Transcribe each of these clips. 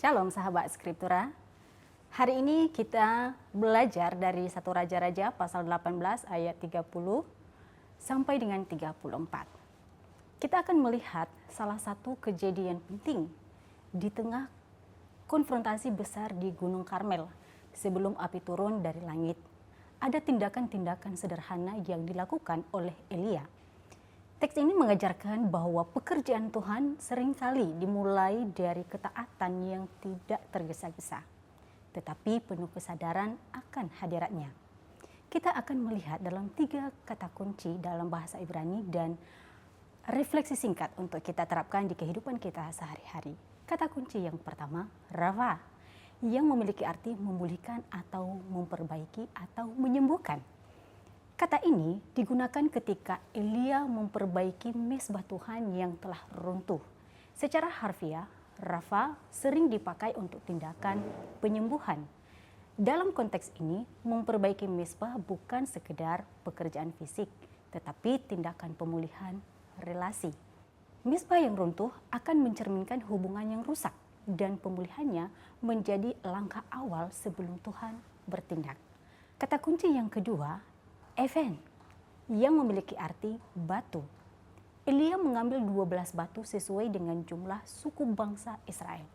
Shalom sahabat Skriptura. Hari ini kita belajar dari 1 Raja-Raja pasal 18 ayat 30 sampai dengan 34. Kita akan melihat salah satu kejadian penting di tengah konfrontasi besar di Gunung Karmel sebelum api turun dari langit. Ada tindakan-tindakan sederhana yang dilakukan oleh Elia. Teks ini mengajarkan bahwa pekerjaan Tuhan seringkali dimulai dari ketaatan yang tidak tergesa-gesa, tetapi penuh kesadaran akan hadiratnya. Kita akan melihat dalam 3 kata kunci dalam bahasa Ibrani dan refleksi singkat untuk kita terapkan di kehidupan kita sehari-hari. Kata kunci yang pertama, Rafa, yang memiliki arti memulihkan atau memperbaiki atau menyembuhkan. Kata ini digunakan ketika Elia memperbaiki mezbah Tuhan yang telah runtuh. Secara harfiah, Rafa sering dipakai untuk tindakan penyembuhan. Dalam konteks ini, memperbaiki mezbah bukan sekedar pekerjaan fisik, tetapi tindakan pemulihan relasi. Mezbah yang runtuh akan mencerminkan hubungan yang rusak dan pemulihannya menjadi langkah awal sebelum Tuhan bertindak. Kata kunci yang kedua, Even, yang memiliki arti batu. Elia mengambil 12 batu sesuai dengan jumlah suku bangsa Israel.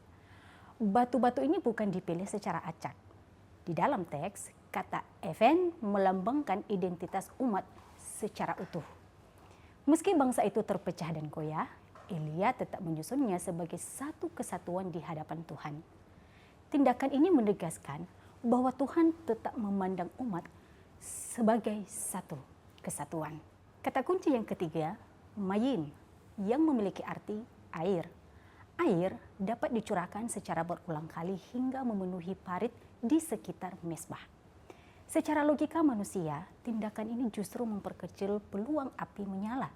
Batu-batu ini bukan dipilih secara acak. Di dalam teks, kata Even melambangkan identitas umat secara utuh. Meski bangsa itu terpecah dan goyah, Elia tetap menyusunnya sebagai satu kesatuan di hadapan Tuhan. Tindakan ini menegaskan bahwa Tuhan tetap memandang umat sebagai satu kesatuan. Kata kunci yang ketiga, Mayim, yang memiliki arti air. Air dapat dicurahkan secara berulang kali hingga memenuhi parit di sekitar mezbah. Secara logika manusia, tindakan ini justru memperkecil peluang api menyala.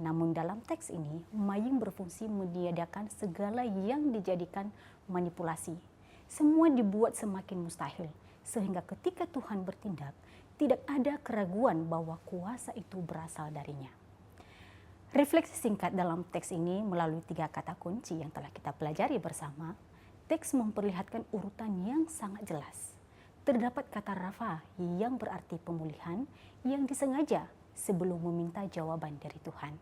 Namun dalam teks ini, Mayim berfungsi meniadakan segala yang dijadikan manipulasi. Semua dibuat semakin mustahil, sehingga ketika Tuhan bertindak, tidak ada keraguan bahwa kuasa itu berasal darinya. Refleksi singkat dalam teks ini melalui 3 kata kunci yang telah kita pelajari bersama, teks memperlihatkan urutan yang sangat jelas. Terdapat kata Rafa yang berarti pemulihan yang disengaja sebelum meminta jawaban dari Tuhan.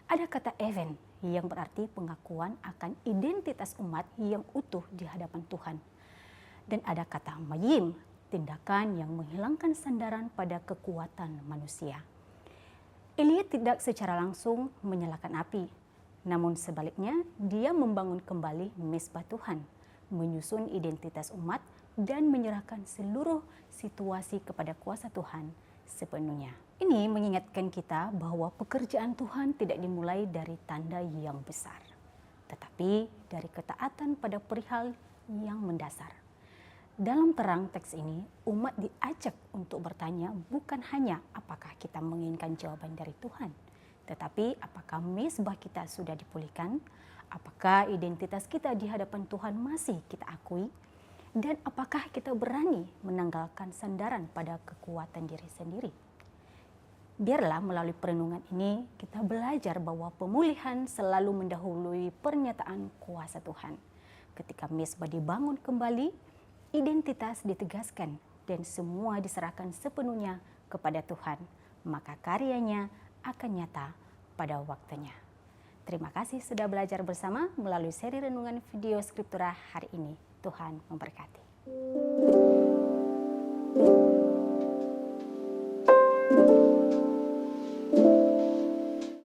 Ada kata Even yang berarti pengakuan akan identitas umat yang utuh di hadapan Tuhan. Dan ada kata Mayim, tindakan yang menghilangkan sandaran pada kekuatan manusia. Elia tidak secara langsung menyalakan api, namun sebaliknya dia membangun kembali mezbah Tuhan, menyusun identitas umat dan menyerahkan seluruh situasi kepada kuasa Tuhan sepenuhnya. Ini mengingatkan kita bahwa pekerjaan Tuhan tidak dimulai dari tanda yang besar, tetapi dari ketaatan pada perihal yang mendasar. Dalam terang teks ini, umat diajak untuk bertanya bukan hanya apakah kita menginginkan jawaban dari Tuhan, tetapi apakah mezbah kita sudah dipulihkan, apakah identitas kita di hadapan Tuhan masih kita akui, dan apakah kita berani menanggalkan sandaran pada kekuatan diri sendiri. Biarlah melalui perenungan ini kita belajar bahwa pemulihan selalu mendahului pernyataan kuasa Tuhan. Ketika mezbah dibangun kembali, identitas ditegaskan dan semua diserahkan sepenuhnya kepada Tuhan, maka karyanya akan nyata pada waktunya. Terima kasih sudah belajar bersama melalui seri renungan video Skriptura hari ini. Tuhan memberkati.